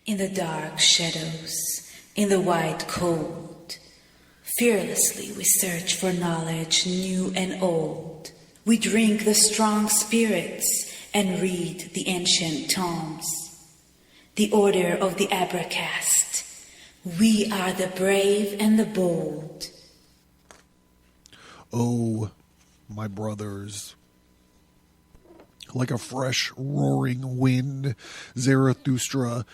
In the dark shadows, in the white cold, fearlessly we search for knowledge new and old. We drink the strong spirits and read the ancient tomes. The order of the Abracast. We are the brave and the bold. Oh, my brothers. Like a fresh roaring wind, Zarathustra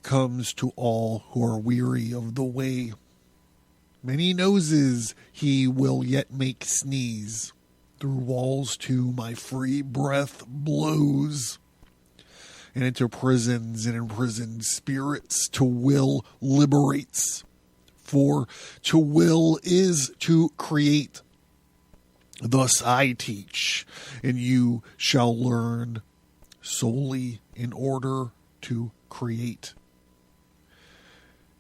comes to all who are weary of the way. Many noses he will yet make sneeze. Through walls too my free breath blows. And into prisons and imprisoned spirits to will liberates. For to will is to create. Thus I teach, and you shall learn solely in order to create.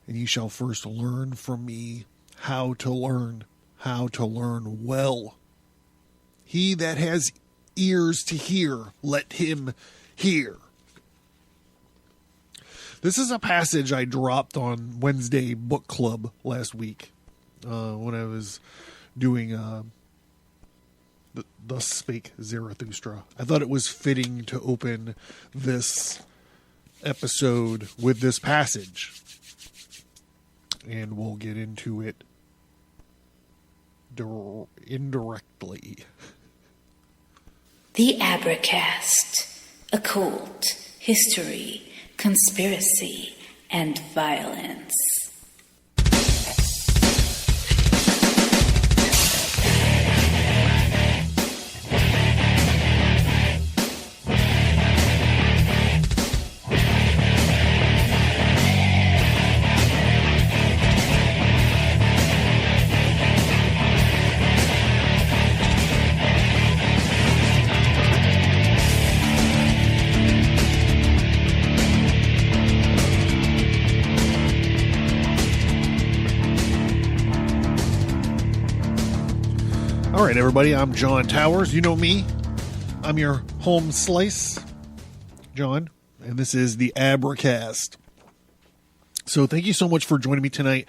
And ye shall first learn from me how to learn well. He that has ears to hear, let him hear. This is a passage I dropped on Wednesday book club last week when I was doing Thus Spake Zarathustra. I thought it was fitting to open this episode with this passage. And we'll get into it indirectly. The Abracast. Occult, history, conspiracy, and violence. All right, everybody, I'm John Towers. You know me. I'm your home slice, John, and this is the Abracast. So thank you so much for joining me tonight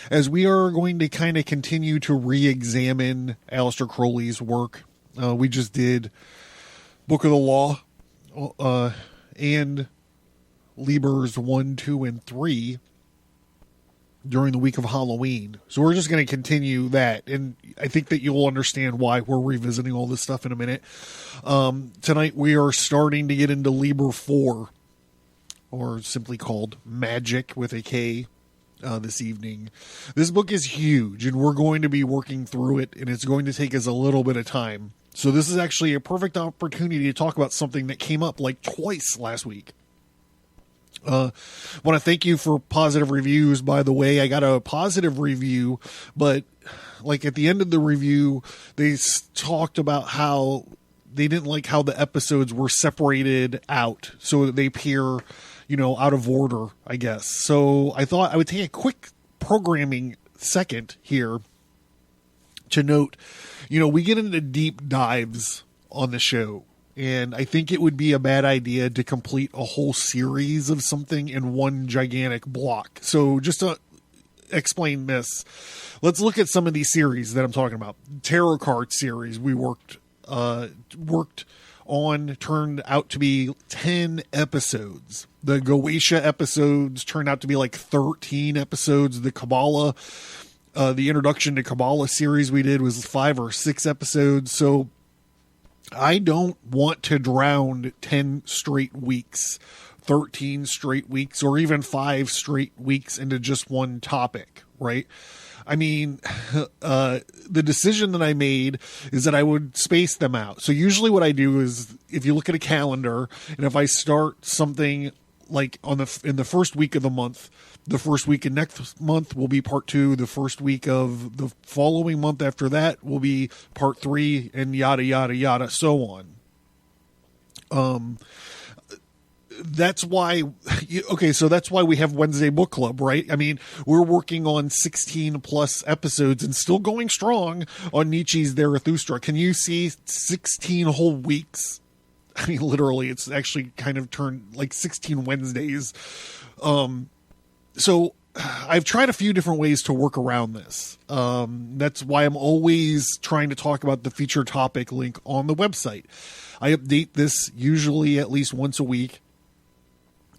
as we are going to kind of continue to re-examine Aleister Crowley's work. We just did Book of the Law and Liber's 1, 2, and 3 during the week of Halloween. So we're just going to continue that. And I think that you'll understand why we're revisiting all this stuff in a minute. Tonight we are starting to get into Liber 4, or simply called Magick with a K, this evening. This book is huge and we're going to be working through it, and it's going to take us a little bit of time. So this is actually a perfect opportunity to talk about something that came up like twice last week. Want to thank you for positive reviews. By the way, I got a positive review, but like at the end of the review, they talked about how they didn't like how the episodes were separated out so that they appear, out of order, I guess. So I thought I would take a quick programming second here to note, we get into deep dives on the show. And I think it would be a bad idea to complete a whole series of something in one gigantic block. So just to explain this, let's look at some of these series that I'm talking about. Tarot card series we worked on turned out to be 10 episodes. The Goetia episodes turned out to be like 13 episodes. The Kabbalah, the Introduction to Kabbalah series we did was 5 or 6 episodes. So I don't want to drown 10 straight weeks, 13 straight weeks, or even 5 straight weeks into just one topic, right? I mean, the decision that I made is that I would space them out. So usually what I do is, if you look at a calendar, and if I start something like in the first week of the month, the first week of next month will be part 2. The first week of the following month after that will be part 3, and yada, yada, yada, so on. That's why, so that's why we have Wednesday Book Club, right? I mean, we're working on 16 plus episodes and still going strong on Nietzsche's Zarathustra. Can you see 16 whole weeks I mean, literally, it's actually kind of turned like 16 Wednesdays. So I've tried a few different ways to work around this. That's why I'm always trying to talk about the feature topic link on the website. I update this usually at least once a week.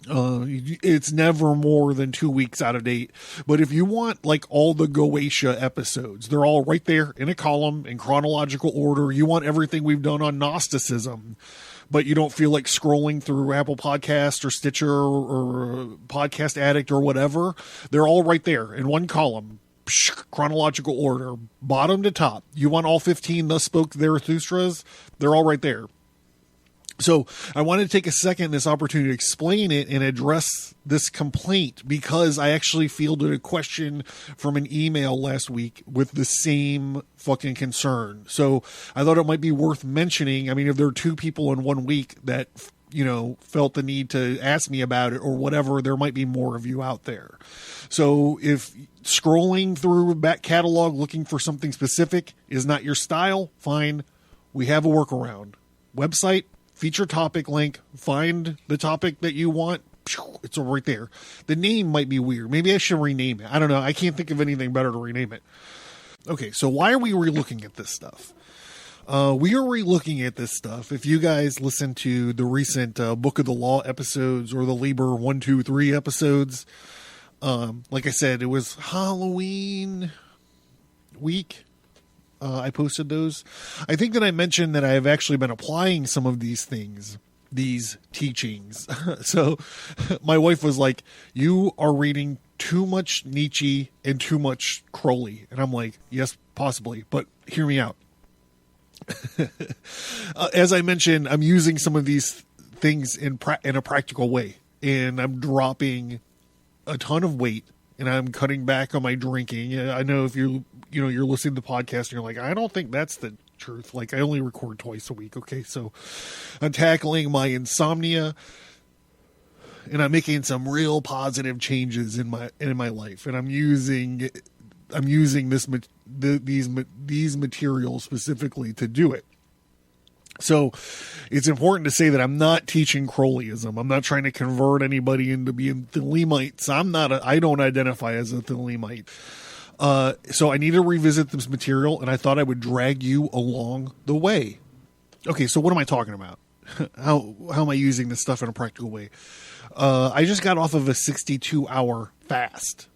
It's never more than 2 weeks out of date. But if you want like all the Goetia episodes, they're all right there in a column in chronological order. You want everything we've done on Gnosticism, but you don't feel like scrolling through Apple Podcast or Stitcher or Podcast Addict or whatever. They're all right there in one column, chronological order, bottom to top. You want all 15 Thus Spoke Zarathustras? They're all right there. So I wanted to take a second, this opportunity to explain it and address this complaint, because I actually fielded a question from an email last week with the same fucking concern. So I thought it might be worth mentioning. I mean, if there are 2 people in 1 week that, you know, felt the need to ask me about it or whatever, there might be more of you out there. So if scrolling through back catalog looking for something specific is not your style, fine. We have a workaround. Website, feature topic link, find the topic that you want. It's right there. The name might be weird. Maybe I should rename it. I don't know. I can't think of anything better to rename it. Okay, so why are we relooking at this stuff? We are relooking at this stuff. If you guys listen to the recent Book of the Law episodes or the Liber 1, 2, 3 episodes, like I said, it was Halloween week. I posted those. I think that I mentioned that I have actually been applying some of these things, these teachings. So my wife was like, you are reading too much Nietzsche and too much Crowley. And I'm like, yes, possibly, but hear me out. As I mentioned, I'm using some of these things in a practical way, and I'm dropping a ton of weight, and I'm cutting back on my drinking. I know if you're listening to the podcast and you're like, I don't think that's the truth. Like, I only record twice a week. Okay. So I'm tackling my insomnia, and I'm making some real positive changes in my life. And I'm using these materials specifically to do it. So it's important to say that I'm not teaching Crowleyism. I'm not trying to convert anybody into being Thelemites. I don't identify as a Thelemite. So I need to revisit this material, and I thought I would drag you along the way. Okay, so what am I talking about? How am I using this stuff in a practical way? I just got off of a 62-hour fast.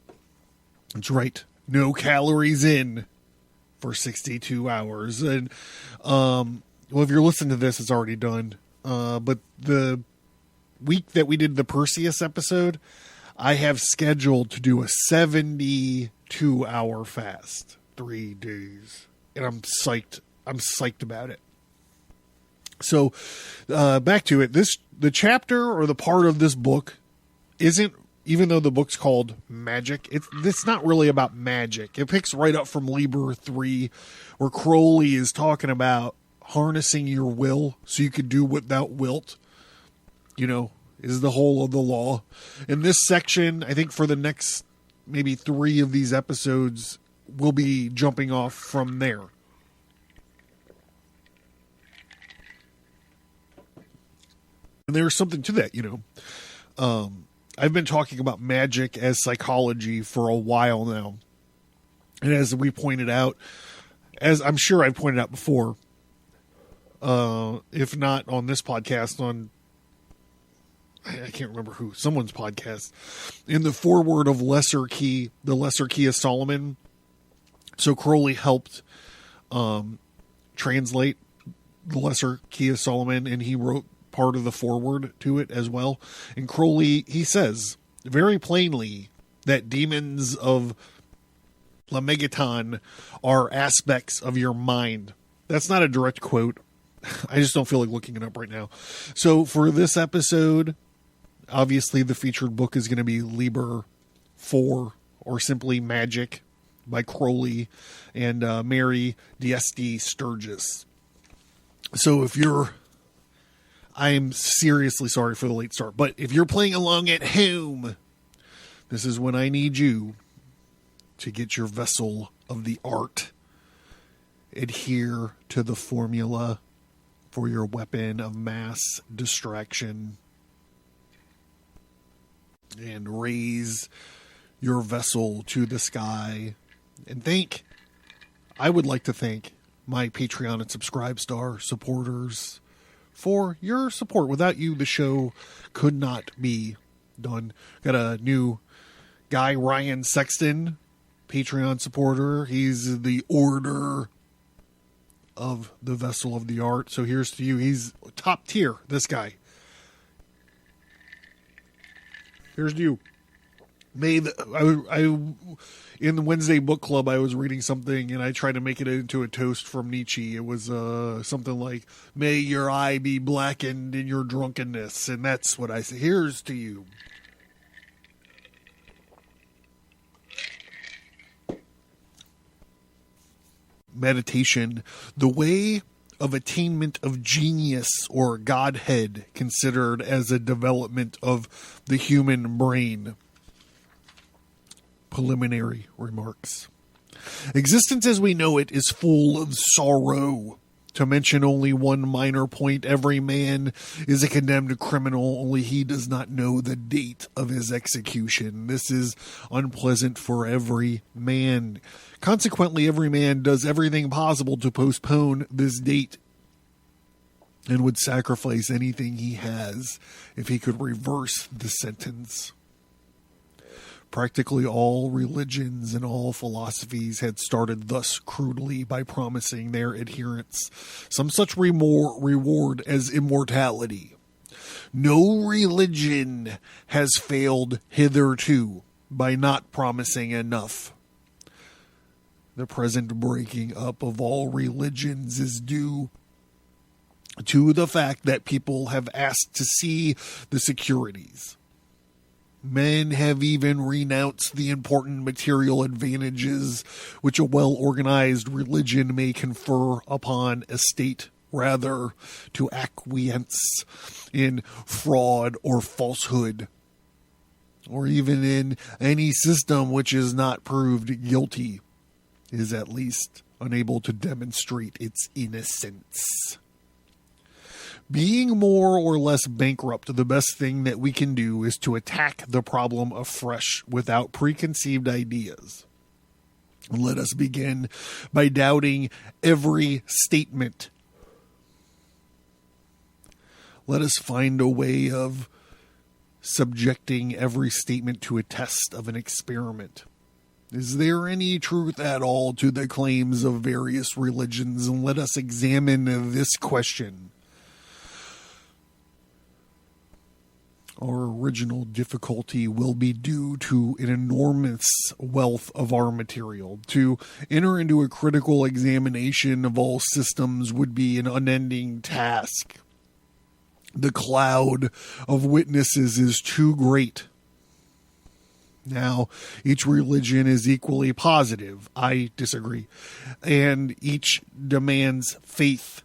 That's right. No calories in for 62 hours. And, well, if you're listening to this, it's already done. But the week that we did the Perseus episode, I have scheduled to do a 72-hour fast, 3 days. And I'm psyched. I'm psyched about it. So, back to it. The chapter or the part of this book isn't, even though the book's called Magick, it's not really about magic. It picks right up from Liber 3, where Crowley is talking about harnessing your will so you could do without wilt, is the whole of the law. In this section, I think for the next maybe 3 of these episodes, we'll be jumping off from there. And there's something to that, I've been talking about magic as psychology for a while now. And as we pointed out, as I'm sure I've pointed out before, if not on this podcast, I can't remember someone's podcast, in the foreword of the Lesser Key of Solomon. So Crowley helped translate the Lesser Key of Solomon, and he wrote part of the foreword to it as well. And Crowley, he says very plainly that demons of La Megaton are aspects of your mind. That's not a direct quote. I just don't feel like looking it up right now. So for this episode, obviously the featured book is going to be Liber 4, or simply Magick, by Crowley and Mary D.S.D. Sturgis. So I'm seriously sorry for the late start, but if you're playing along at home, this is when I need you to get your vessel of the art, adhere to the formula, for your weapon of mass distraction, and raise your vessel to the sky. And I would like to thank my Patreon and Subscribestar supporters for your support. Without you, the show could not be done. Got a new guy, Ryan Sexton, Patreon supporter. He's the Order of the Vessel of the Art. So here's to you. He's top tier, this guy. Here's to you. In the Wednesday book club, I was reading something and I tried to make it into a toast from Nietzsche. It was something like, "May your eye be blackened in your drunkenness." And that's what I say. Here's to you. Meditation, the way of attainment of genius or Godhead, considered as a development of the human brain. Preliminary remarks. Existence as we know it is full of sorrow. To mention only one minor point, every man is a condemned criminal, only he does not know the date of his execution. This is unpleasant for every man. Consequently, every man does everything possible to postpone this date and would sacrifice anything he has if he could reverse the sentence. Practically all religions and all philosophies had started thus crudely by promising their adherents some such reward as immortality. No religion has failed hitherto by not promising enough. The present breaking up of all religions is due to the fact that people have asked to see the securities. Men have even renounced the important material advantages which a well-organized religion may confer upon a state, rather to acquiesce in fraud or falsehood, or even in any system which is not proved guilty, is at least unable to demonstrate its innocence. Being more or less bankrupt, the best thing that we can do is to attack the problem afresh without preconceived ideas. Let us begin by doubting every statement. Let us find a way of subjecting every statement to a test of an experiment. Is there any truth at all to the claims of various religions? And let us examine this question. Our original difficulty will be due to an enormous wealth of our material. To enter into a critical examination of all systems would be an unending task. The cloud of witnesses is too great. Now, each religion is equally positive. I disagree. And each demands faith.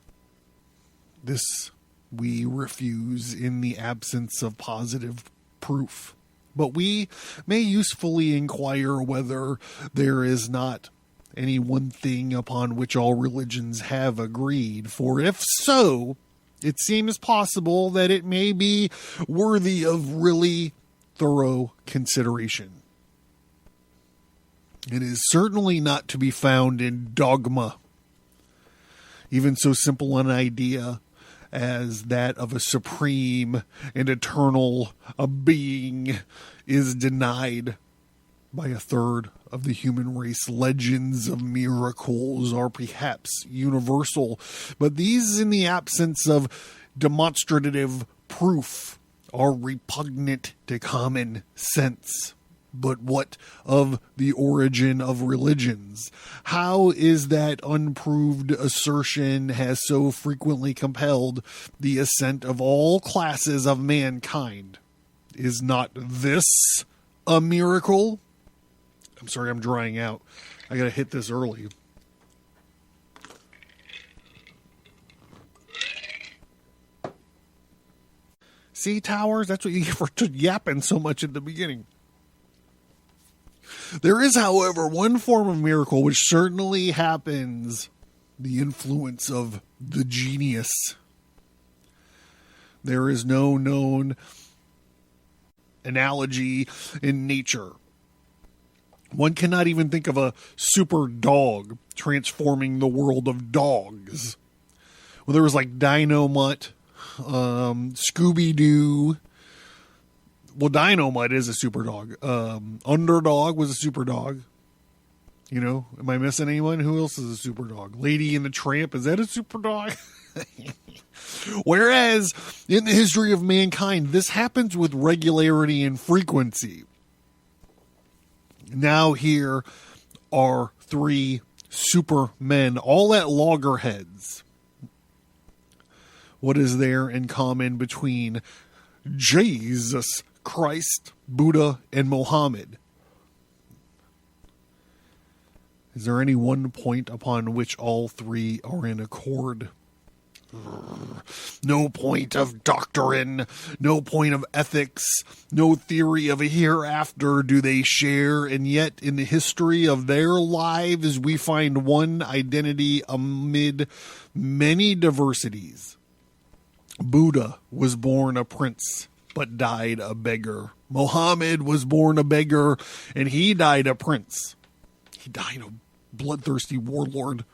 This we refuse in the absence of positive proof. But we may usefully inquire whether there is not any one thing upon which all religions have agreed. For if so, it seems possible that it may be worthy of really thorough consideration. It is certainly not to be found in dogma. Even so simple an idea as that of a supreme and eternal being is denied by a third of the human race. Legends of miracles are perhaps universal, but these, in the absence of demonstrative proof, are repugnant to common sense. But what of the origin of religions? How is that unproved assertion has so frequently compelled the assent of all classes of mankind? Is not this a miracle? I'm sorry, I'm drying out. I gotta hit this early. See, Towers? That's what you get for yapping so much at the beginning. There is, however, one form of miracle which certainly happens: the influence of the genius There is no known analogy in nature. One cannot even think of a super dog transforming the world of dogs. Well, there was like Dynamite, Scooby-Doo. Well, Dynamite is a super dog. Underdog was a super dog. You know, am I missing anyone? Who else is a super dog? Lady and the Tramp, is that a super dog? Whereas in the history of mankind, this happens with regularity and frequency. Now here are 3 supermen, all at loggerheads. What is there in common between Jesus Christ, Buddha, and Mohammed? Is there any one point upon which all 3 are in accord? No point of doctrine, no point of ethics, no theory of a hereafter do they share, and yet in the history of their lives we find one identity amid many diversities. Buddha was born a prince, but died a beggar. Mohammed was born a beggar, and he died a prince. He died a bloodthirsty warlord.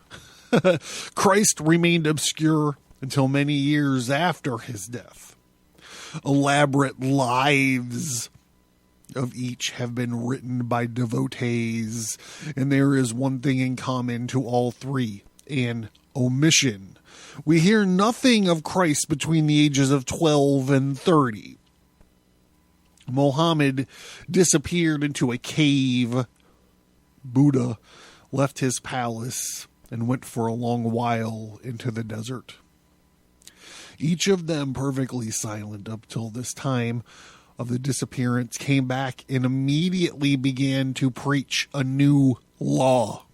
Christ remained obscure until many years after his death. Elaborate lives of each have been written by devotees, and there is one thing in common to all 3, an omission. We hear nothing of Christ between the ages of 12 and 30. Mohammed disappeared into a cave. Buddha left his palace and went for a long while into the desert. Each of them perfectly silent up till this time of the disappearance, came back and immediately began to preach a new law.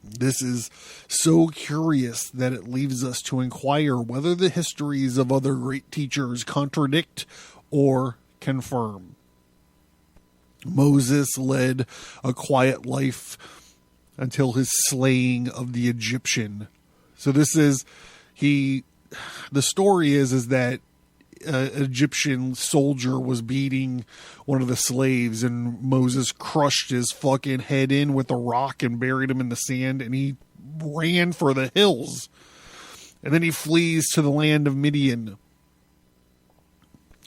This is so curious that it leaves us to inquire whether the histories of other great teachers contradict or confirm. Moses led a quiet life until his slaying of the Egyptian. So the story is that an Egyptian soldier was beating one of the slaves, and Moses crushed his fucking head in with a rock and buried him in the sand, and he ran for the hills. And then he flees to the land of Midian.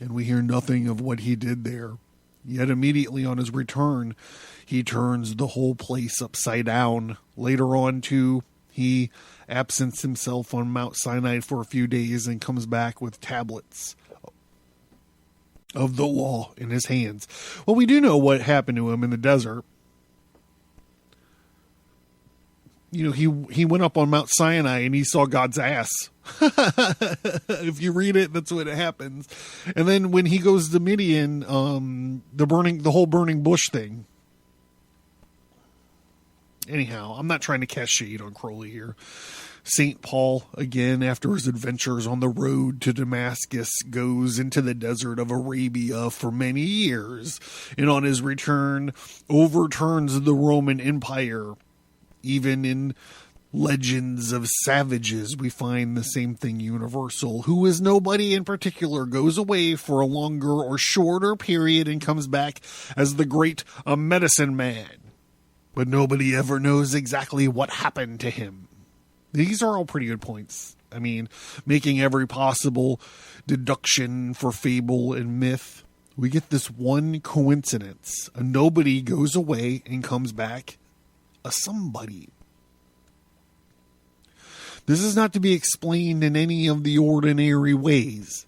And we hear nothing of what he did there. Yet immediately on his return, he turns the whole place upside down. Later on, too, he absents himself on Mount Sinai for a few days and comes back with tablets of the law in his hands. Well, we do know what happened to him in the desert. You know, he went up on Mount Sinai and he saw God's ass. If you read it, that's what happens. And then when he goes to Midian, the whole burning bush thing. Anyhow, I'm not trying to cast shade on Crowley here. St. Paul, again, after his adventures on the road to Damascus, goes into the desert of Arabia for many years, and on his return, overturns the Roman Empire. Even in legends of savages, we find the same thing universal. Who is nobody in particular, goes away for a longer or shorter period and comes back as the great medicine man. But nobody ever knows exactly what happened to him. These are all pretty good points. I mean, making every possible deduction for fable and myth. We get this one coincidence. A nobody goes away and comes back a somebody. This is not to be explained in any of the ordinary ways.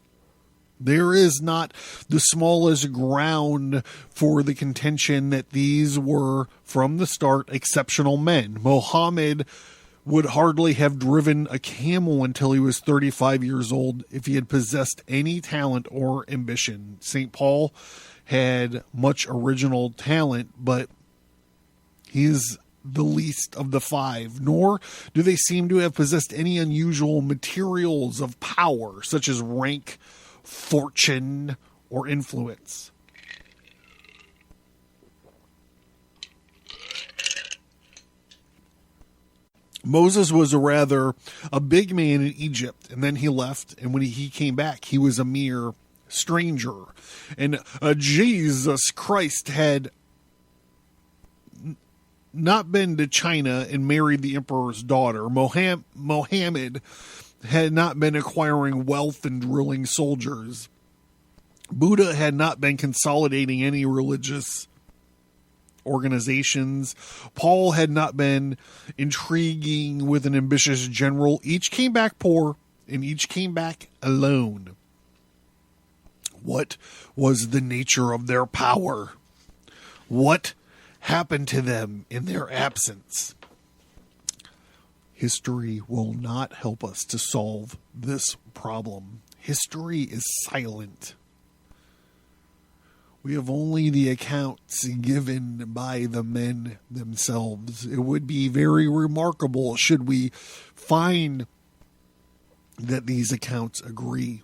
There is not the smallest ground for the contention that these were, from the start, exceptional men. Mohammed would hardly have driven a camel until he was 35 years old if he had possessed any talent or ambition. St. Paul had much original talent, but he is the least of the 5, nor do they seem to have possessed any unusual materials of power, such as rank, fortune, or influence. Moses was a big man in Egypt, and then he left, and when he came back, he was a mere stranger. And Jesus Christ had not been to China and married the emperor's daughter. Mohammed had not been acquiring wealth and drilling soldiers. Buddha had not been consolidating any religious organizations. Paul had not been intriguing with an ambitious general. Each came back poor, and each came back alone. What was the nature of their power? What happened to them in their absence? History will not help us to solve this problem. History is silent. We have only the accounts given by the men themselves. It would be very remarkable should we find that these accounts agree.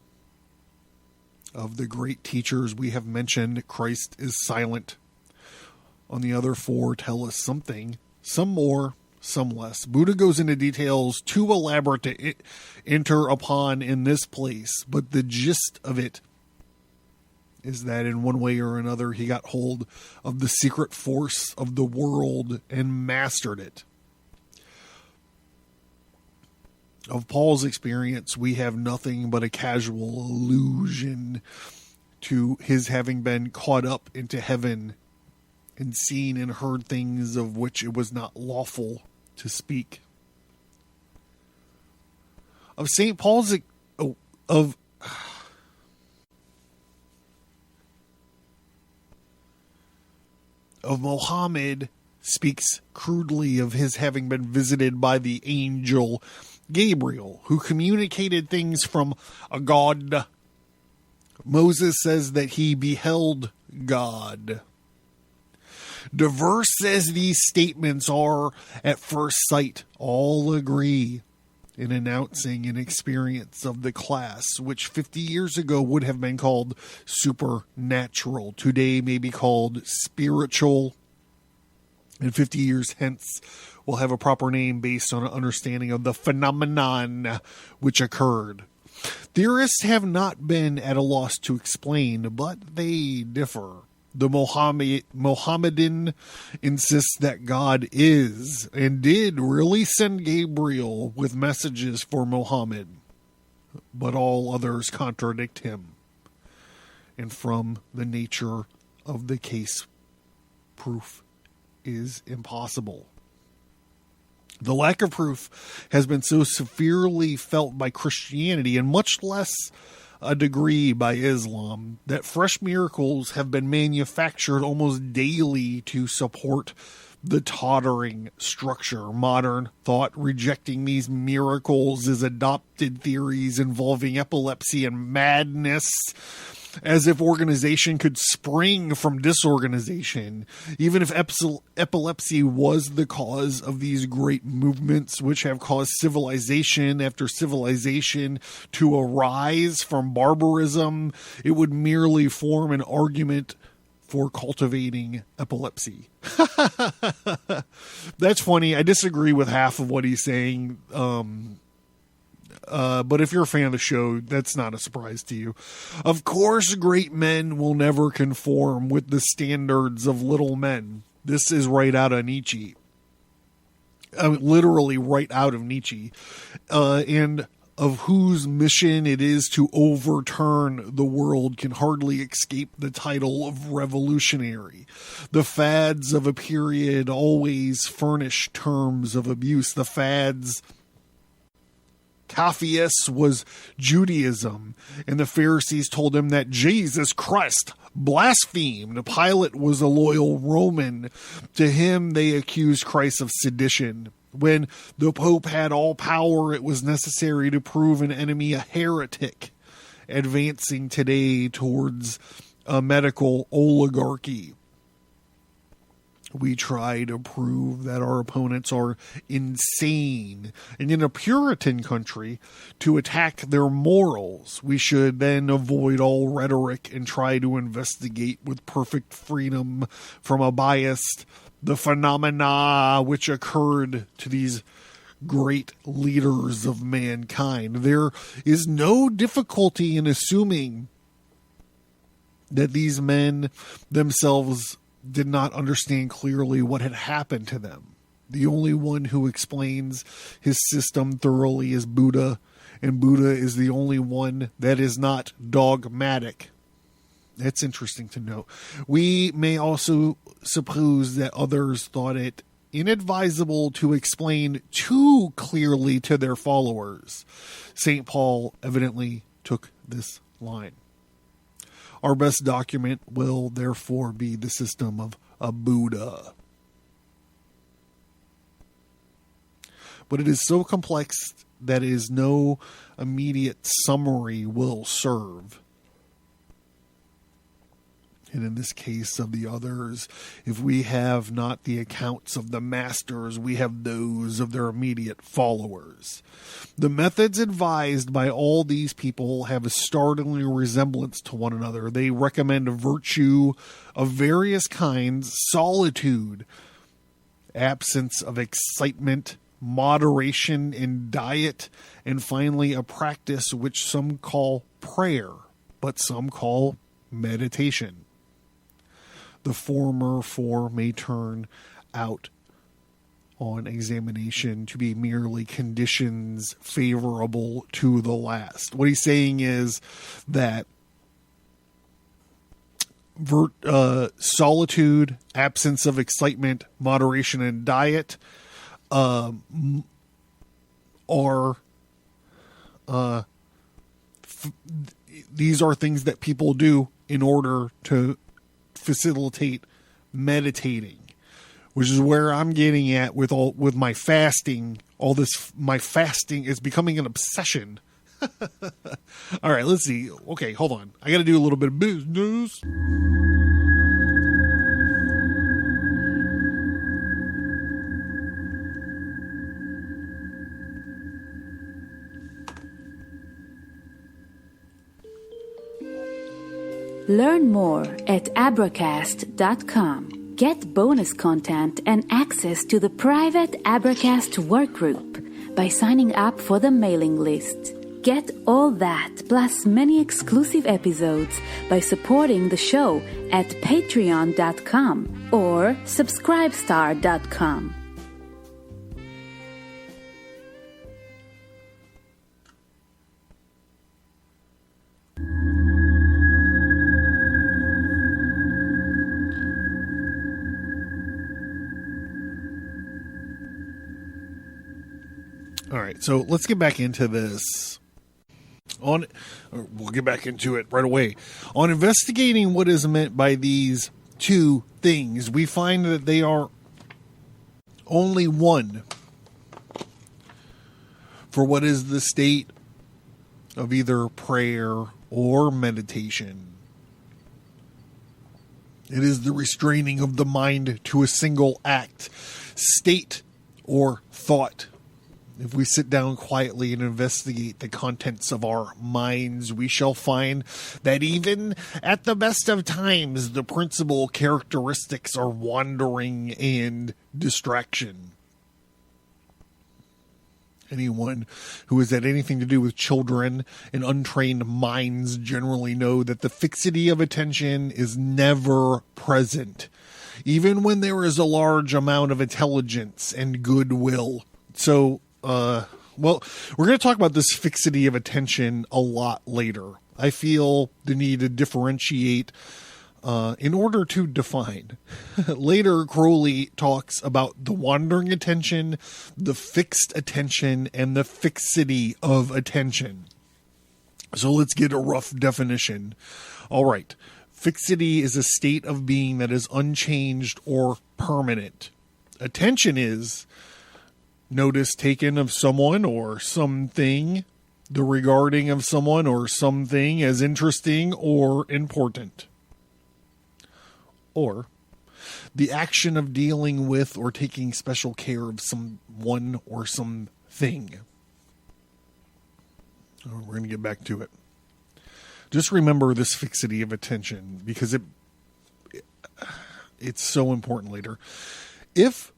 Of the great teachers we have mentioned, Christ is silent. On the other four tell us something, some more, some less. Buddha goes into details too elaborate to enter upon in this place, but the gist of it is that in one way or another he got hold of the secret force of the world and mastered it. Of Paul's experience, we have nothing but a casual allusion to his having been caught up into heaven and seen and heard things of which it was not lawful to speak. Of St. Paul's, of Muhammad speaks crudely of his having been visited by the angel Gabriel, who communicated things from a God. Moses says that he beheld God. Diverse as these statements are at first sight, all agree in announcing an experience of the class which 50 years ago would have been called supernatural, today may be called spiritual, and 50 years hence will have a proper name based on an understanding of the phenomenon which occurred. Theorists have not been at a loss to explain, but they differ. The Mohammedan insists that God is and did really send Gabriel with messages for Muhammad, but all others contradict him. And from the nature of the case, proof is impossible. The lack of proof has been so severely felt by Christianity, and much less a degree by Islam, that fresh miracles have been manufactured almost daily to support the tottering structure. Modern thought rejecting these miracles as adopted theories involving epilepsy and madness, as if organization could spring from disorganization, even if epilepsy was the cause of these great movements which have caused civilization after civilization to arise from barbarism. It would merely form an argument for cultivating epilepsy. That's funny. I disagree with half of what he's saying. But if you're a fan of the show, that's not a surprise to you. Of course, great men will never conform with the standards of little men. This is right out of Nietzsche. Literally right out of Nietzsche. And of whose mission it is to overturn the world can hardly escape the title of revolutionary. The fads of a period always furnish terms of abuse. The fads... Caiaphas was Judaism, and the Pharisees told him that Jesus Christ blasphemed. Pilate was a loyal Roman. To him, they accused Christ of sedition. When the Pope had all power, it was necessary to prove an enemy a heretic, advancing today towards a medical oligarchy. We try to prove that our opponents are insane. And in a Puritan country, to attack their morals, we should then avoid all rhetoric and try to investigate with perfect freedom from a bias the phenomena which occurred to these great leaders of mankind. There is no difficulty in assuming that these men themselves did not understand clearly what had happened to them. The only one who explains his system thoroughly is Buddha, and Buddha is the only one that is not dogmatic. That's interesting to know. We may also suppose that others thought it inadvisable to explain too clearly to their followers. St. Paul evidently took this line. Our best document will therefore be the system of a Buddha. But it is so complex that is no immediate summary will serve. And in this case of the others, if we have not the accounts of the masters, we have those of their immediate followers. The methods advised by all these people have a startling resemblance to one another. They recommend a virtue of various kinds, solitude, absence of excitement, moderation in diet, and finally a practice which some call prayer, but some call meditation. The former four may turn out on examination to be merely conditions favorable to the last. What he's saying is that solitude, absence of excitement, moderation in diet these are things that people do in order to facilitate meditating, which is where I'm getting at with my fasting. My fasting is becoming an obsession. All right, let's see. Okay, hold on. I got to do a little bit of business. Learn more at abracast.com. Get bonus content and access to the private Abracast workgroup by signing up for the mailing list. Get all that plus many exclusive episodes by supporting the show at patreon.com or subscribestar.com. All right, so let's get back into this. We'll get back into it right away. On investigating what is meant by these two things, we find that they are only one for what is the state of either prayer or meditation. It is the restraining of the mind to a single act, state, or thought. If we sit down quietly and investigate the contents of our minds, we shall find that even at the best of times, the principal characteristics are wandering and distraction. Anyone who has had anything to do with children and untrained minds generally know that the fixity of attention is never present, even when there is a large amount of intelligence and goodwill. So, we're going to talk about this fixity of attention a lot later. I feel the need to differentiate in order to define. Later, Crowley talks about the wandering attention, the fixed attention, and the fixity of attention. So let's get a rough definition. All right. Fixity is a state of being that is unchanged or permanent. Attention is notice taken of someone or something, the regarding of someone or something as interesting or important, or the action of dealing with or taking special care of someone or something. We're going to get back to it. Just remember this fixity of attention because it's so important later. If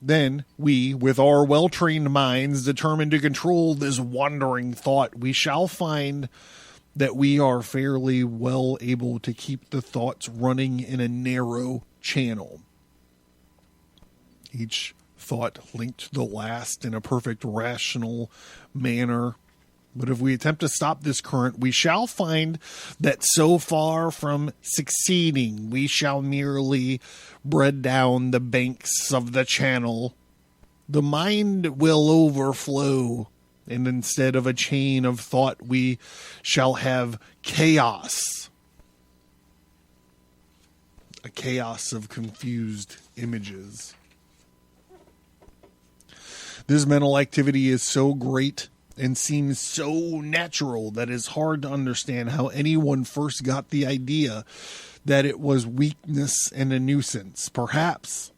Then we, with our well-trained minds determined to control this wandering thought, we shall find that we are fairly well able to keep the thoughts running in a narrow channel. Each thought linked to the last in a perfect rational manner. But if we attempt to stop this current, we shall find that so far from succeeding, we shall merely bread down the banks of the channel. The mind will overflow, and instead of a chain of thought, we shall have chaos. A chaos of confused images. This mental activity is so great and seems so natural that it's hard to understand how anyone first got the idea that it was weakness and a nuisance. Perhaps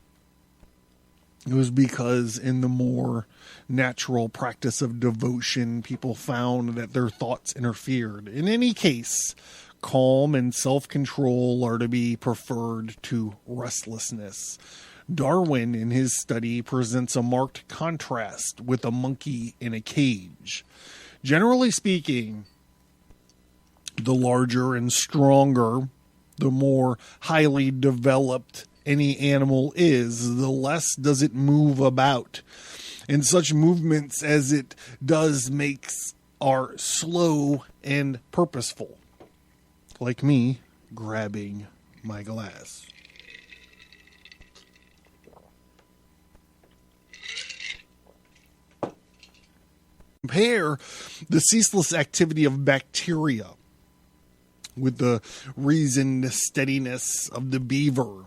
it was because in the more natural practice of devotion, people found that their thoughts interfered. In any case, calm and self-control are to be preferred to restlessness. Darwin, in his study, presents a marked contrast with a monkey in a cage. Generally speaking, the larger and stronger, the more highly developed any animal is, the less does it move about. And such movements as it does makes are slow and purposeful. Like me grabbing my glass. Compare the ceaseless activity of bacteria with the reasoned steadiness of the beaver,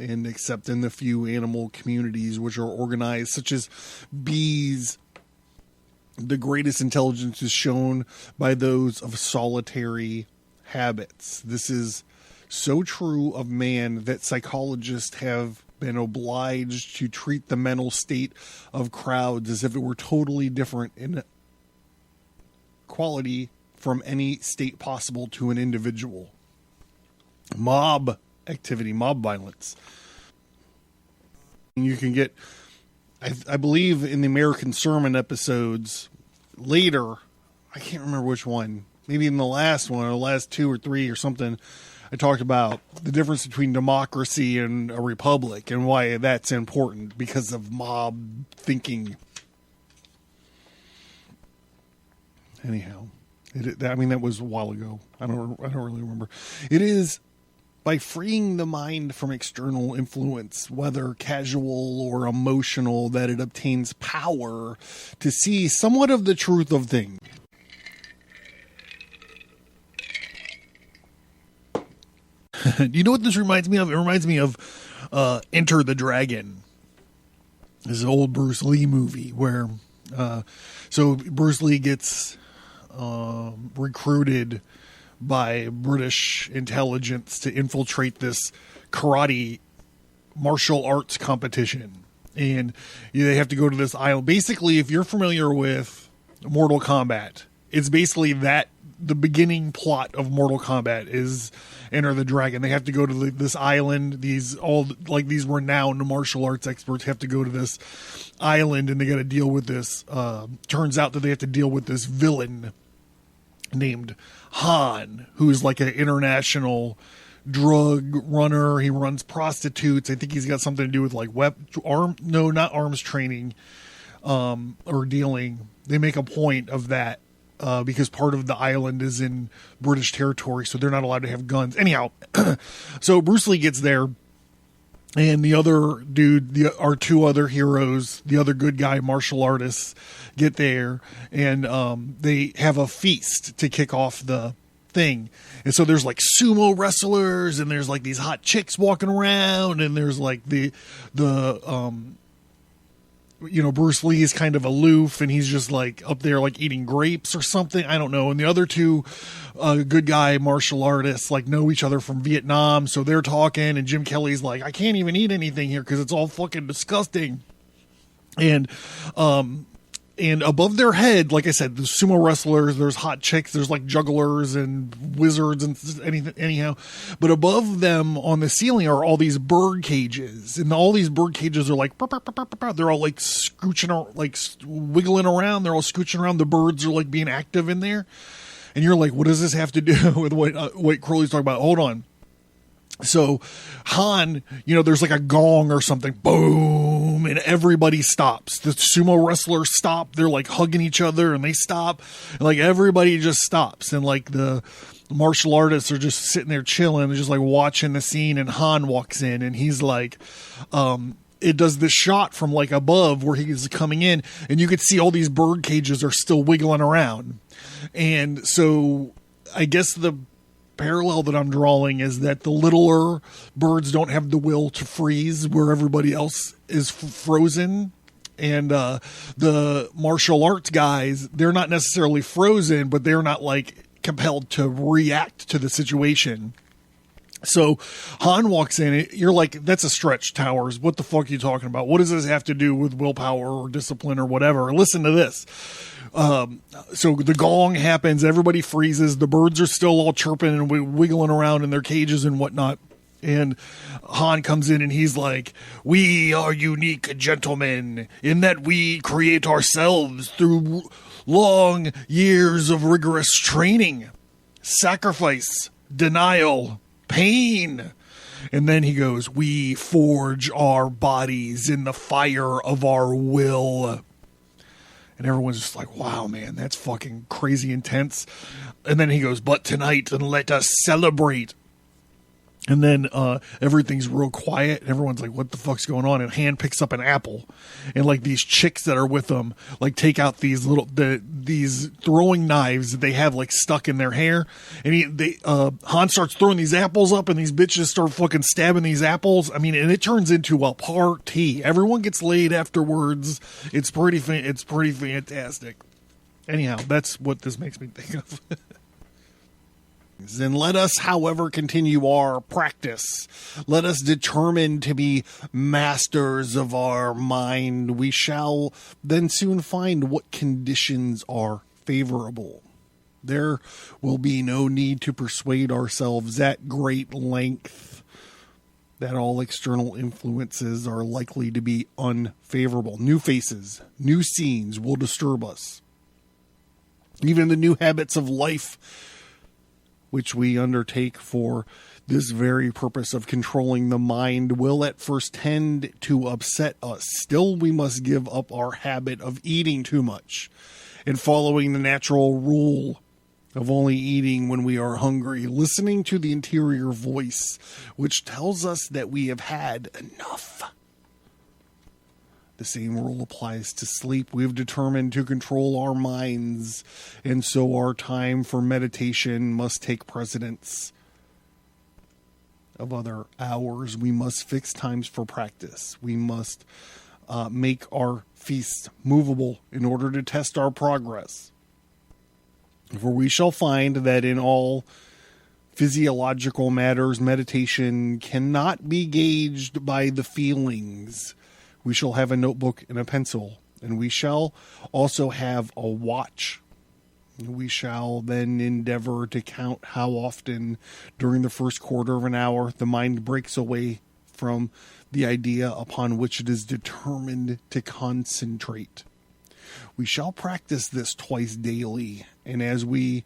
and except in the few animal communities which are organized, such as bees, the greatest intelligence is shown by those of solitary habits. This is so true of man that psychologists have been obliged to treat the mental state of crowds as if it were totally different in quality from any state possible to an individual. Mob activity, mob violence. You can get, I believe in the American Sermon episodes later, I can't remember which one, maybe in the last one or the last 2 or 3 or something, I talked about the difference between democracy and a republic and why that's important because of mob thinking. Anyhow, that was a while ago. I don't really remember. It is by freeing the mind from external influence, whether casual or emotional, that it obtains power to see somewhat of the truth of things. You know what this reminds me of? It reminds me of Enter the Dragon. This is an old Bruce Lee movie where so Bruce Lee gets recruited by British intelligence to infiltrate this karate martial arts competition. And they have to go to this island. Basically, if you're familiar with Mortal Kombat, it's basically that the beginning plot of Mortal Kombat is Enter the Dragon. They have to go to this island. These renowned martial arts experts have to go to this island, and they got to deal with this. Turns out that they have to deal with this villain named Han, who is like an international drug runner. He runs prostitutes. I think he's got something to do with like not arms training, or dealing. They make a point of that. Because part of the island is in British territory, so they're not allowed to have guns. Anyhow, so Bruce Lee gets there, and the other dude, our 2 other heroes, the other good guy martial artists, get there, and they have a feast to kick off the thing. And so there's like sumo wrestlers, and there's like these hot chicks walking around, and there's like the Bruce Lee is kind of aloof, and he's just like up there like eating grapes or something. I don't know. And the other 2 good guy martial artists like know each other from Vietnam, so they're talking, and Jim Kelly's like, I can't even eat anything here because it's all fucking disgusting. And And above their head, like I said, there's sumo wrestlers, there's hot chicks, there's like jugglers and wizards and anything, anyhow. But above them on the ceiling are all these bird cages. And all these bird cages are like, they're all like scooching, like wiggling around. They're all scooching around. The birds are like being active in there. And you're like, what does this have to do with what Crowley's talking about? Hold on. So Han, there's like a gong or something, boom, and everybody stops. The sumo wrestlers stop. They're like hugging each other and they stop. And like everybody just stops. And like the martial artists are just sitting there chilling and just like watching the scene. And Han walks in and he's like, it does this shot from like above where he's coming in and you could see all these bird cages are still wiggling around. And so I guess the parallel that I'm drawing is that the littler birds don't have the will to freeze where everybody else is frozen. And the martial arts guys, they're not necessarily frozen, but they're not like compelled to react to the situation. So Han walks in, you're like, that's a stretch, Towers. What the fuck are you talking about? What does this have to do with willpower or discipline or whatever? Listen to this. So the gong happens, everybody freezes, the birds are still all chirping and wiggling around in their cages and whatnot. And Han comes in and he's like, we are unique gentlemen in that we create ourselves through long years of rigorous training, sacrifice, denial, pain. And then he goes, we forge our bodies in the fire of our will. And everyone's just like, wow, man, that's fucking crazy intense. And then he goes, but tonight, and let us celebrate. And then everything's real quiet. And everyone's like, what the fuck's going on? And Han picks up an apple. And like these chicks that are with them, like take out these these throwing knives that they have like stuck in their hair. And Han starts throwing these apples up and these bitches start fucking stabbing these apples. I mean, and it turns into a party. Everyone gets laid afterwards. It's pretty fantastic. Anyhow, that's what this makes me think of. And let us, however, continue our practice. Let us determine to be masters of our mind. We shall then soon find what conditions are favorable. There will be no need to persuade ourselves at great length that all external influences are likely to be unfavorable. New faces, new scenes will disturb us. Even the new habits of life which we undertake for this very purpose of controlling the mind, will at first tend to upset us. Still, we must give up our habit of eating too much and following the natural rule of only eating when we are hungry, listening to the interior voice, which tells us that we have had enough. The same rule applies to sleep. We have determined to control our minds, and so our time for meditation must take precedence of other hours. We must fix times for practice. We must make our feasts movable in order to test our progress. For we shall find that in all physiological matters, meditation cannot be gauged by the feelings. We shall have a notebook and a pencil, and we shall also have a watch. We shall then endeavor to count how often during the first quarter of an hour the mind breaks away from the idea upon which it is determined to concentrate. We shall practice this twice daily, and as we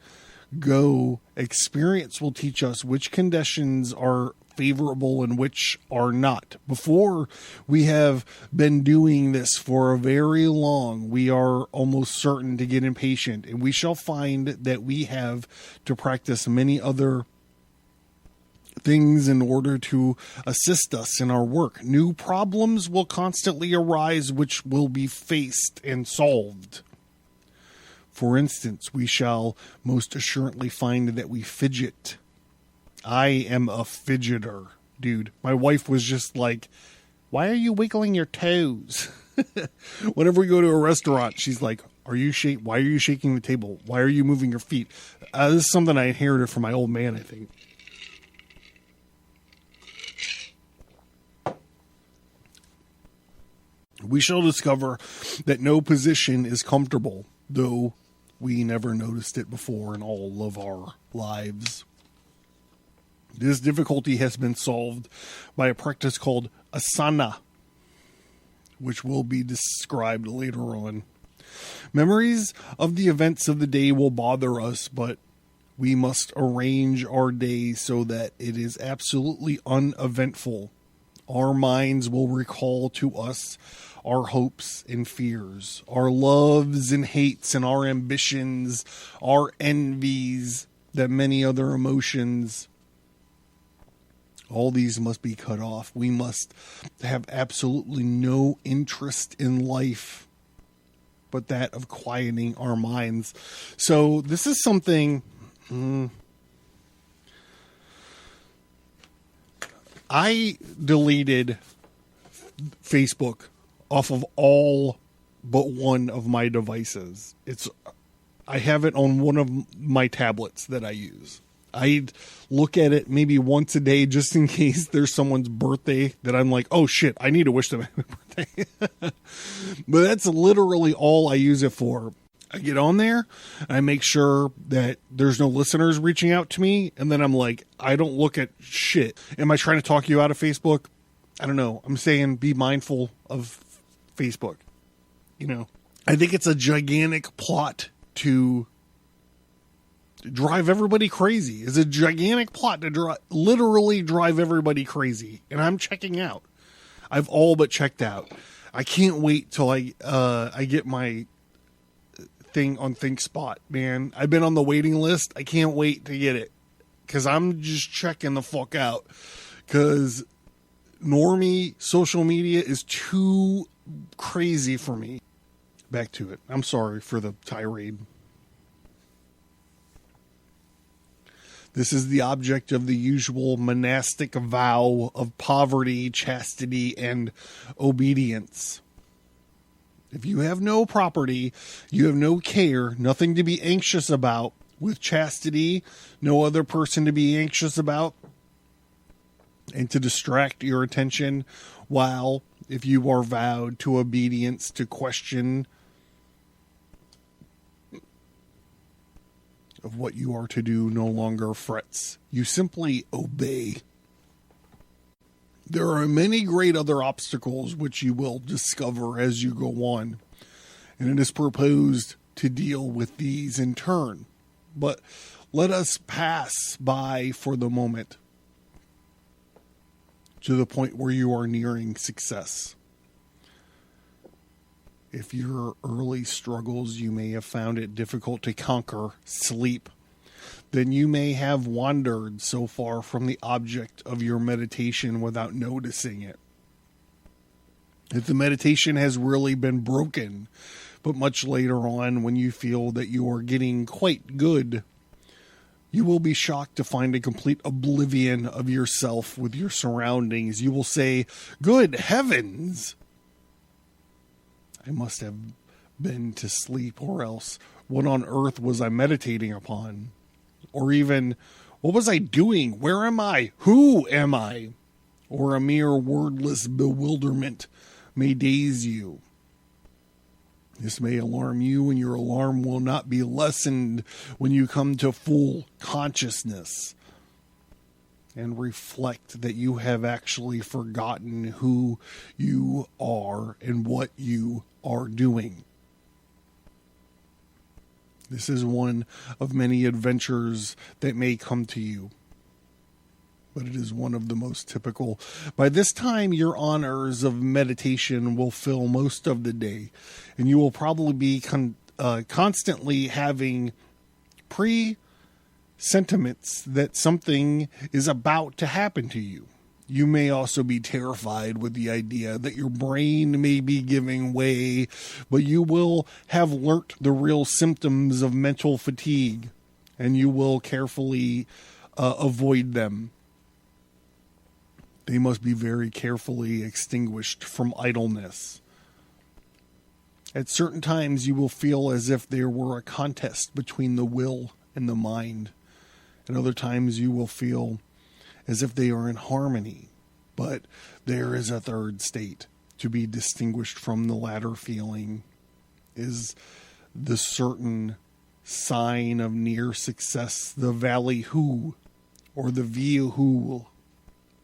go, experience will teach us which conditions are favorable and which are not. Before we have been doing this for a very long, we are almost certain to get impatient, and we shall find that we have to practice many other things in order to assist us in our work. New problems will constantly arise which will be faced and solved. For instance, we shall most assuredly find that we fidget. I am a fidgeter, dude. My wife was just like, why are you wiggling your toes? Whenever we go to a restaurant, she's like, why are you shaking the table? Why are you moving your feet? This is something I inherited from my old man, I think. We shall discover that no position is comfortable, though we never noticed it before in all of our lives. This difficulty has been solved by a practice called asana, which will be described later on. Memories of the events of the day will bother us, but we must arrange our day so that it is absolutely uneventful. Our minds will recall to us our hopes and fears, our loves and hates, and our ambitions, our envies, that many other emotions. All these must be cut off. We must have absolutely no interest in life but that of quieting our minds. So this is something I deleted Facebook off of all but one of my devices. I have it on one of my tablets that I use. I look at it maybe once a day just in case there's someone's birthday that I'm like, oh shit, I need to wish them a happy birthday. But that's literally all I use it for. I get on there, I make sure that there's no listeners reaching out to me, and then I'm like, I don't look at shit. Am I trying to talk you out of Facebook? I don't know. I'm saying be mindful of Facebook. You know, I think it's a gigantic plot to drive everybody crazy. It's a gigantic plot to literally drive everybody crazy. And I'm checking out. I've all but checked out. I can't wait till I get my thing on ThinkSpot, man. I've been on the waiting list. I can't wait to get it because I'm just checking the fuck out. Because normie social media is too crazy for me. Back to it. I'm sorry for the tirade. This is the object of the usual monastic vow of poverty, chastity, and obedience. If you have no property, you have no care, nothing to be anxious about. With chastity, no other person to be anxious about and to distract your attention. While if you are vowed to obedience, to question of what you are to do no longer frets. You simply obey. There are many great other obstacles which you will discover as you go on, and it is proposed to deal with these in turn. But let us pass by for the moment to the point where you are nearing success. If your early struggles you may have found it difficult to conquer sleep, then you may have wandered so far from the object of your meditation without noticing it. If the meditation has really been broken, but much later on when you feel that you are getting quite good, you will be shocked to find a complete oblivion of yourself with your surroundings. You will say, "Good heavens! I must have been to sleep, or else what on earth was I meditating upon? Or even, what was I doing? Where am I? Who am I?" Or a mere wordless bewilderment may daze you. This may alarm you, and your alarm will not be lessened when you come to full consciousness and reflect that you have actually forgotten who you are and what you are doing. This is one of many adventures that may come to you, but it is one of the most typical. By this time, your honors of meditation will fill most of the day, and you will probably be constantly having sentiments that something is about to happen to you. You may also be terrified with the idea that your brain may be giving way, but you will have learnt the real symptoms of mental fatigue, and you will carefully avoid them. They must be very carefully extinguished from idleness. At certain times, you will feel as if there were a contest between the will and the mind. At other times, you will feel as if they are in harmony. But there is a third state, to be distinguished from the latter feeling is the certain sign of near success, the valley who, or the view who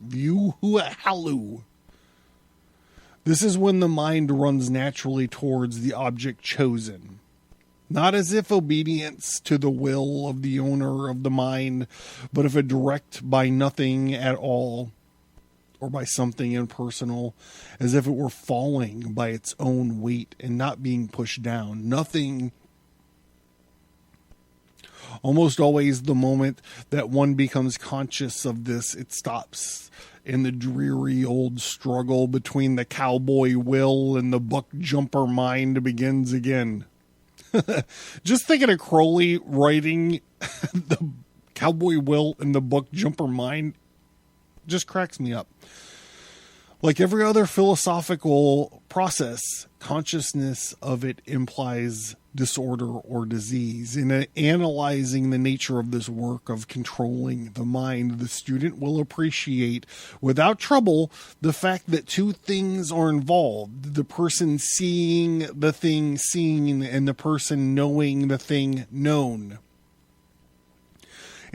halu. This is when the mind runs naturally towards the object chosen, not as if obedience to the will of the owner of the mind, but if a direct by nothing at all, or by something impersonal, as if it were falling by its own weight and not being pushed down. Nothing. Almost always the moment that one becomes conscious of this, it stops. And the dreary old struggle between the cowboy will and the buck jumper mind begins again. Just thinking of Crowley writing the cowboy will and the buck jumper mind just cracks me up. Like every other philosophical process, consciousness of it implies disorder or disease. In analyzing the nature of this work of controlling the mind, the student will appreciate without trouble the fact that two things are involved: the person seeing the thing seen and the person knowing the thing known.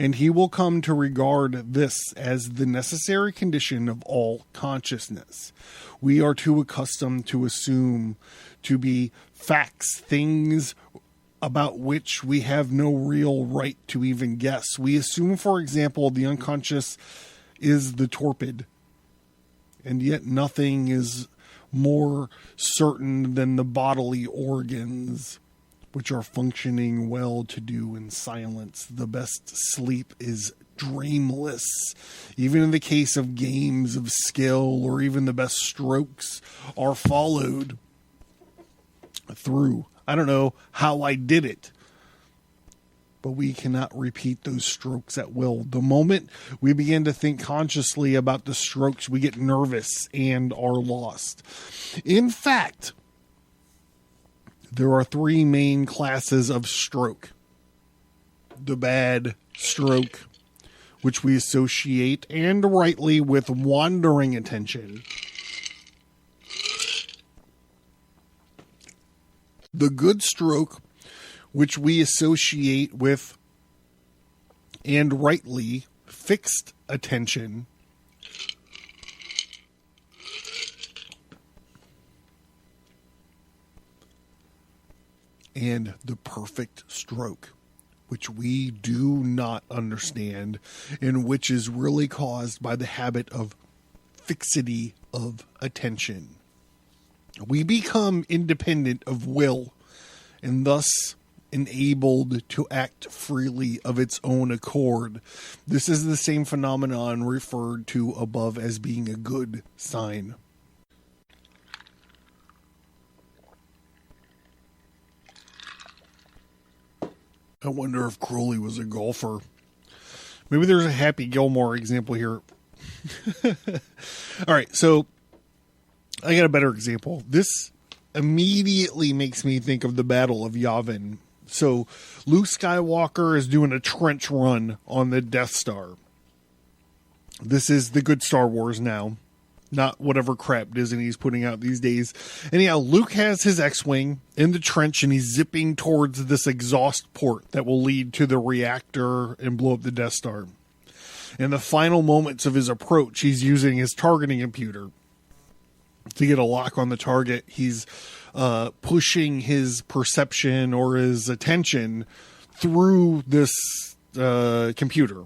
And he will come to regard this as the necessary condition of all consciousness. We are too accustomed to assume to be facts, things about which we have no real right to even guess. We assume, for example, the unconscious is the torpid, and yet nothing is more certain than the bodily organs, which are functioning well to do in silence. The best sleep is dreamless. Even in the case of games of skill, or even the best strokes are followed through. I don't know how I did it, but we cannot repeat those strokes at will. The moment we begin to think consciously about the strokes, we get nervous and are lost. In fact, there are three main classes of stroke. The bad stroke, which we associate, and rightly, with wandering attention. The good stroke, which we associate with, and rightly, fixed attention. And the perfect stroke, which we do not understand, and which is really caused by the habit of fixity of attention. We become independent of will, and thus enabled to act freely of its own accord. This is the same phenomenon referred to above as being a good sign. I wonder if Crowley was a golfer. Maybe there's a Happy Gilmore example here. All right, so I got a better example. This immediately makes me think of the Battle of Yavin. So Luke Skywalker is doing a trench run on the Death Star. This is the good Star Wars now, not whatever crap Disney's putting out these days. Anyhow, Luke has his X-Wing in the trench, and he's zipping towards this exhaust port that will lead to the reactor and blow up the Death Star. In the final moments of his approach, he's using his targeting computer to get a lock on the target. He's pushing his perception or his attention through this computer.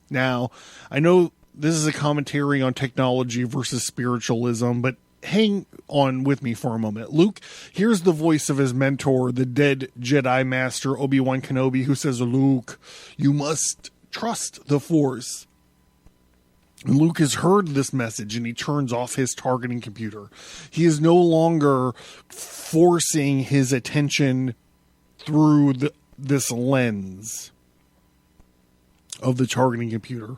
Now, I know this is a commentary on technology versus spiritualism, but hang on with me for a moment. Luke hears the voice of his mentor, the dead Jedi Master Obi-Wan Kenobi, who says, "Luke, you must trust the Force." And Luke has heard this message, and he turns off his targeting computer. He is no longer forcing his attention through this lens of the targeting computer.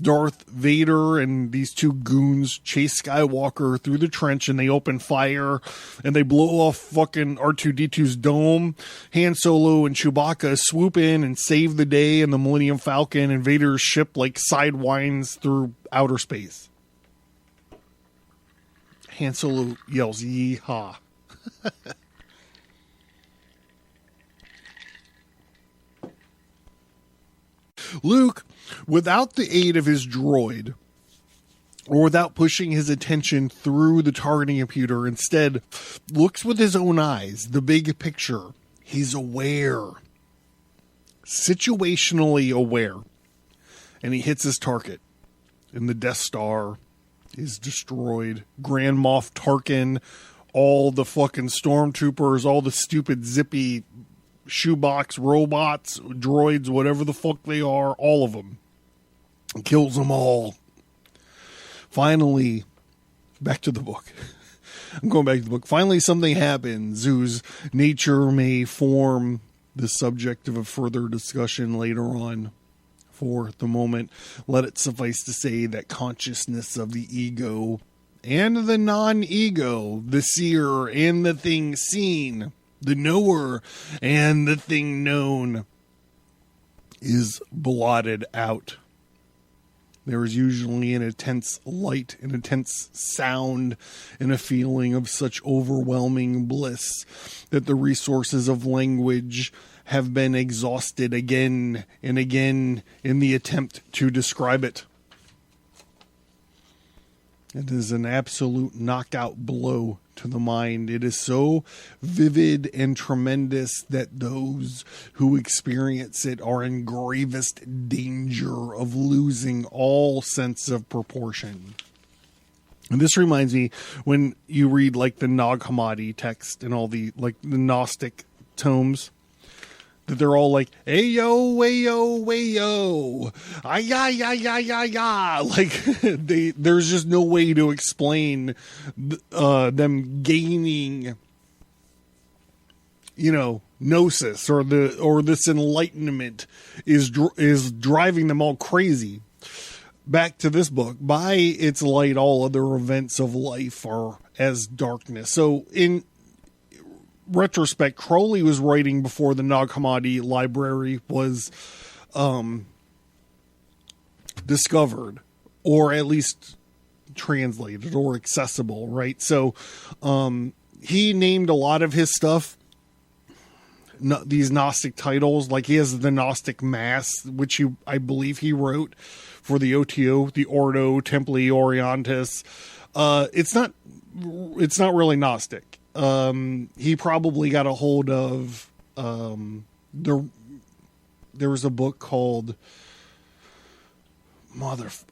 Darth Vader and these two goons chase Skywalker through the trench, and they open fire and they blow off fucking R2-D2's dome. Han Solo and Chewbacca swoop in and save the day in the Millennium Falcon, and Vader's ship like sidewinds through outer space. Han Solo yells, "Yeehaw." Luke, without the aid of his droid, or without pushing his attention through the targeting computer, instead looks with his own eyes, the big picture. He's aware. Situationally aware. And he hits his target. And the Death Star is destroyed. Grand Moff Tarkin, all the fucking stormtroopers, all the stupid zippy shoebox robots, droids, whatever the fuck they are, all of them. Kills them all. Finally, back to the book. I'm going back to the book. Finally, something happens whose nature may form the subject of a further discussion later on. For the moment, let it suffice to say that consciousness of the ego and the non-ego, the seer and the thing seen, the knower and the thing known, is blotted out. There is usually an intense light, an intense sound, and a feeling of such overwhelming bliss that the resources of language have been exhausted again and again in the attempt to describe it. It is an absolute knockout blow to the mind. It is so vivid and tremendous that those who experience it are in gravest danger of losing all sense of proportion. And this reminds me when you read like the Nag Hammadi text and all the like the Gnostic tomes, that they're all like, ayo, wayo, wayo, ay. Like, there's just no way to explain them gaining, gnosis or this enlightenment is driving them all crazy. Back to this book. By its light, all other events of life are as darkness. So in retrospect, Crowley was writing before the Nag Hammadi library was discovered, or at least translated or accessible, right? So he named a lot of his stuff these Gnostic titles. Like he has the Gnostic Mass, which I believe he wrote for the OTO, the Ordo Templi Orientis. It's not really Gnostic. He probably got a hold of, there was a book called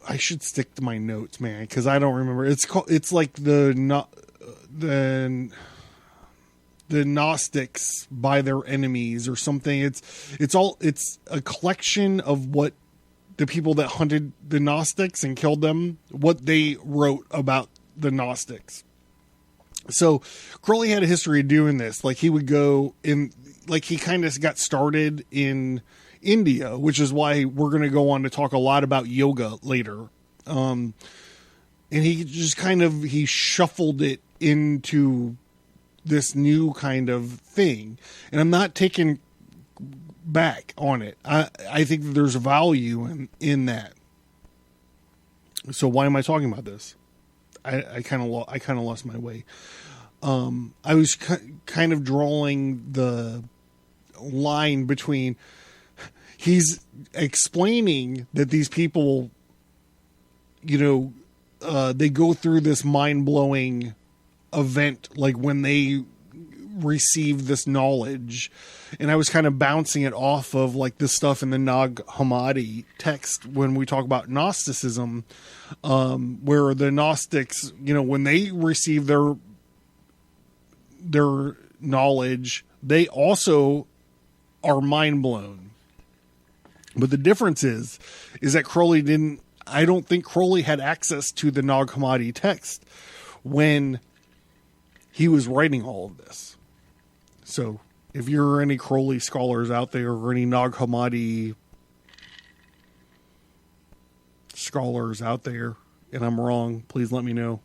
I should stick to my notes, man, because I don't remember. It's like the Gnostics by their enemies or something. It's a collection of what the people that hunted the Gnostics and killed them, what they wrote about the Gnostics. So Crowley had a history of doing this. Like he would go in, like he kind of got started in India, which is why we're going to go on to talk a lot about yoga later. And he just he shuffled it into this new kind of thing. And I'm not taking back on it. I think that there's value in that. So why am I talking about this? I kind of lost my way. I was kind of drawing the line between he's explaining that these people, they go through this mind-blowing event, like when they receive this knowledge, and I was kind of bouncing it off of like this stuff in the Nag Hammadi text when we talk about Gnosticism, where the Gnostics, when they receive their knowledge, they also are mind blown. But the difference is that Crowley I don't think Crowley had access to the Nag Hammadi text when he was writing all of this. So if you're any Crowley scholars out there or any Nag Hammadi scholars out there, and I'm wrong, please let me know.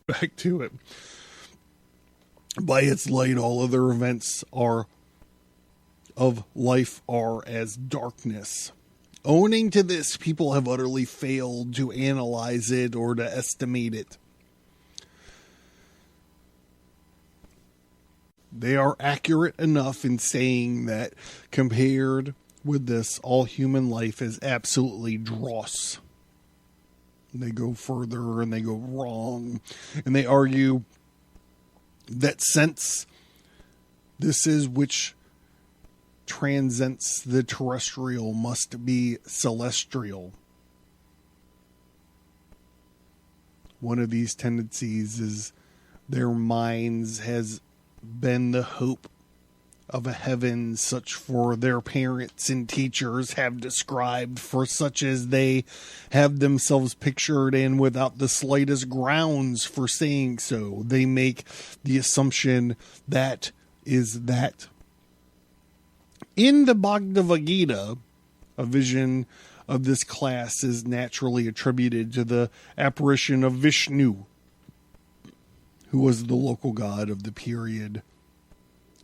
Back to it. By its light, all other events of life are as darkness. Owing to this, people have utterly failed to analyze it or to estimate it. They are accurate enough in saying that compared with this, all human life is absolutely dross. They go further and they go wrong. And they argue that since this is which transcends the terrestrial must be celestial. One of these tendencies is their minds has been the hope of a heaven such for their parents and teachers have described, for such as they have themselves pictured, and without the slightest grounds for saying so, they make the assumption that is that. In the Bhagavad Gita, a vision of this class is naturally attributed to the apparition of Vishnu, who was the local god of the period.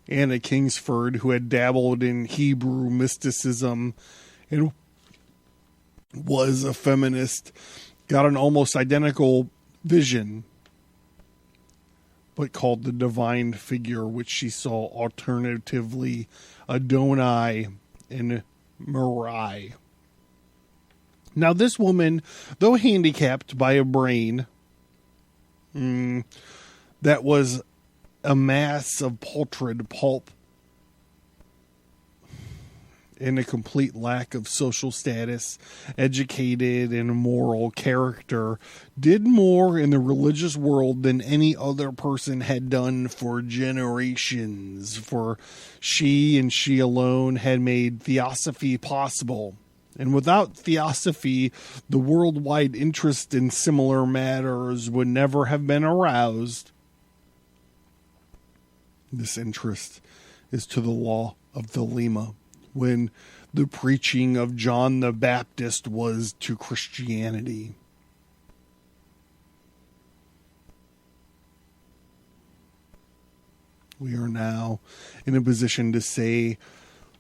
Anna Kingsford, who had dabbled in Hebrew mysticism and was a feminist, got an almost identical vision, but called the divine figure, which she saw alternatively Adonai and Mirai. Now, this woman, though handicapped by a brain that was a mass of putrid pulp and a complete lack of social status, educated and moral character, did more in the religious world than any other person had done for generations. For she and she alone had made theosophy possible. And without theosophy, the worldwide interest in similar matters would never have been aroused. This interest is to the law of Thelema, when the preaching of John the Baptist was to Christianity. We are now in a position to say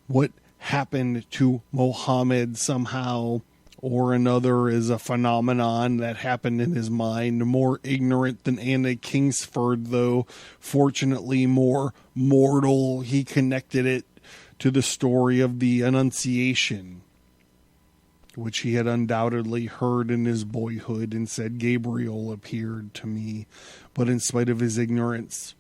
what happened to Muhammad somehow or another is a phenomenon that happened in his mind, more ignorant than Anna Kingsford, though fortunately more mortal. He connected it to the story of the Annunciation, which he had undoubtedly heard in his boyhood, and said, Gabriel appeared to me. But in spite of his ignorance,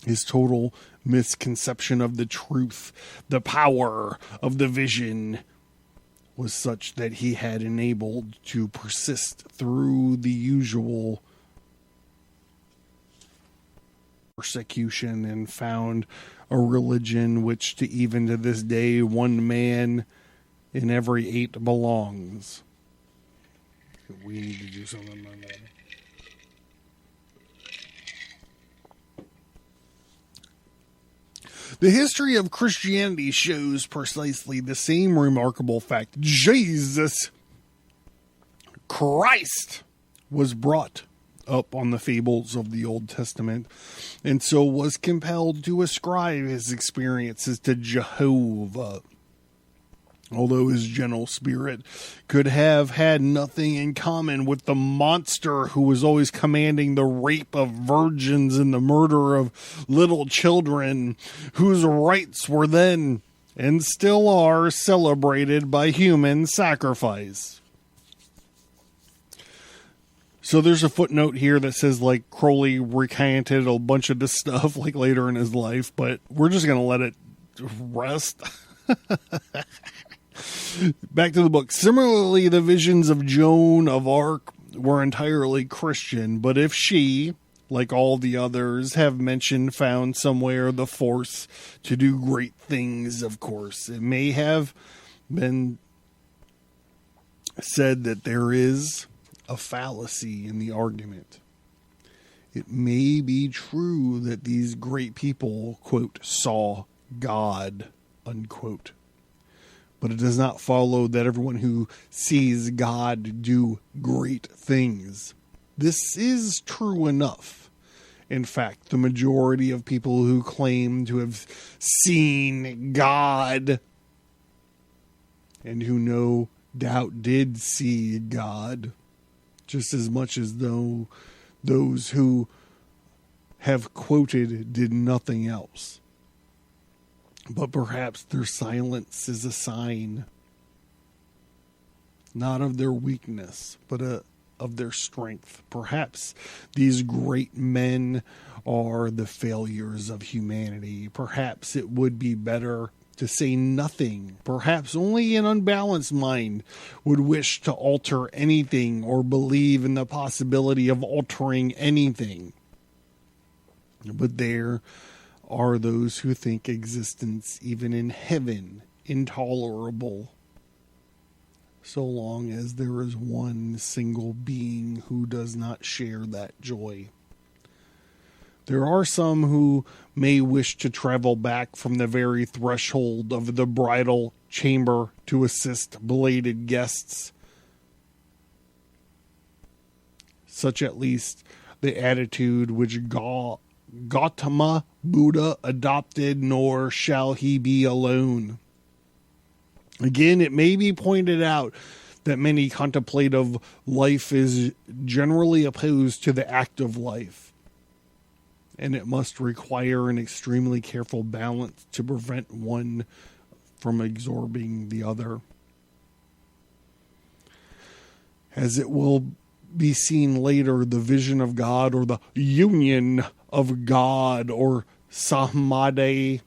his total misconception of the truth, the power of the vision was such that he had enabled to persist through the usual persecution and found a religion which to even to this day 1 man in every 8 belongs. We need to do something on that. The history of Christianity shows precisely the same remarkable fact. Jesus Christ was brought up on the fables of the Old Testament, and so was compelled to ascribe his experiences to Jehovah. Although his gentle spirit could have had nothing in common with the monster who was always commanding the rape of virgins and the murder of little children, whose rites were then and still are celebrated by human sacrifice. So there's a footnote here that says, like, Crowley recanted a bunch of this stuff, like, later in his life, but we're just going to let it rest. Back to the book. Similarly, the visions of Joan of Arc were entirely Christian, but if she, like all the others have mentioned, found somewhere the force to do great things, of course, it may have been said that there is a fallacy in the argument. It may be true that these great people, quote, saw God, unquote. But it does not follow that everyone who sees God do great things. This is true enough. In fact, the majority of people who claim to have seen God and who no doubt did see God, just as much as though those who have quoted did nothing else. But perhaps their silence is a sign not of their weakness, but of their strength. Perhaps these great men are the failures of humanity. Perhaps it would be better to say nothing. Perhaps only an unbalanced mind would wish to alter anything or believe in the possibility of altering anything. But there are those who think existence, even in heaven, intolerable, so long as there is one single being who does not share that joy. There are some who may wish to travel back from the very threshold of the bridal chamber to assist belated guests. Such at least the attitude which Gautama Buddha adopted, nor shall he be alone. Again, it may be pointed out that many contemplative life is generally opposed to the active life, and it must require an extremely careful balance to prevent one from absorbing the other. As it will be seen later, the vision of God, or the union of God, or Samadhi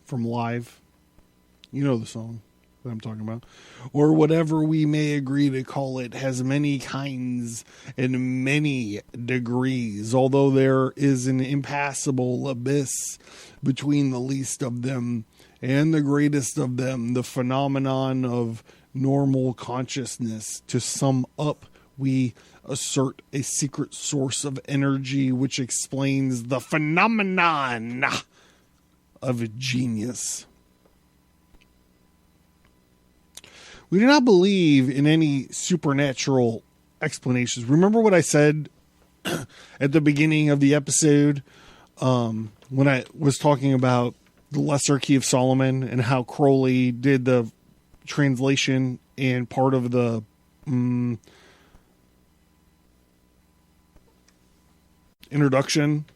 from Live, you know the song that I'm talking about, or whatever we may agree to call it, has many kinds and many degrees, although there is an impassable abyss between the least of them and the greatest of them, the phenomenon of normal consciousness. To sum up, we assert a secret source of energy which explains the phenomenon of genius. We do not believe in any supernatural explanations. Remember what I said at the beginning of the episode when I was talking about the Lesser Key of Solomon and how Crowley did the translation and part of the introduction.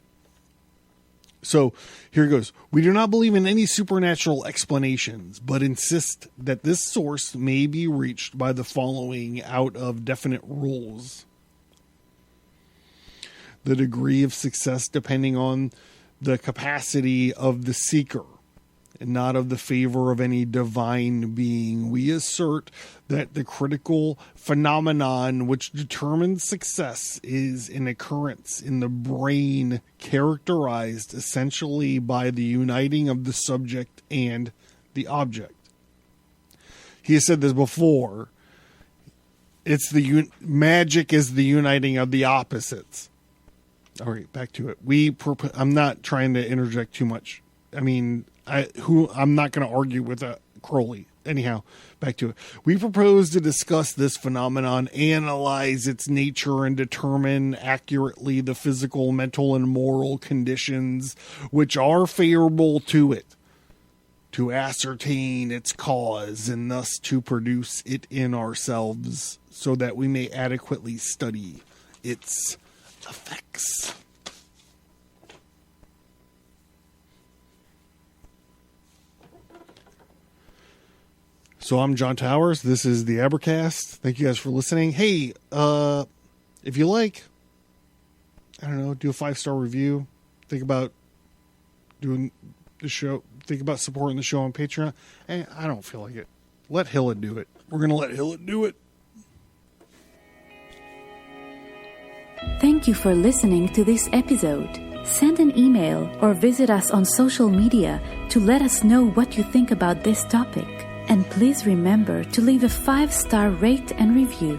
So here it goes. We do not believe in any supernatural explanations, but insist that this source may be reached by the following out of definite rules. The degree of success depending on the capacity of the seeker, and not of the favor of any divine being. We assert that the critical phenomenon which determines success is an occurrence in the brain characterized essentially by the uniting of the subject and the object. He has said this before. It's the magic is the uniting of the opposites. All right, back to it. I'm not trying to interject too much. I mean, I'm not going to argue with Crowley. Anyhow, back to it. We propose to discuss this phenomenon, analyze its nature, and determine accurately the physical, mental, and moral conditions which are favorable to it, to ascertain its cause, and thus to produce it in ourselves, so that we may adequately study its effects. So I'm John Towers. This is the Abercast. Thank you guys for listening. Hey, if you like, I don't know, do a 5-star review. Think about doing the show. Think about supporting the show on Patreon. I don't feel like it. Let Hilla do it. We're going to let Hilla do it. Thank you for listening to this episode. Send an email or visit us on social media to let us know what you think about this topic. And please remember to leave a 5-star rate and review.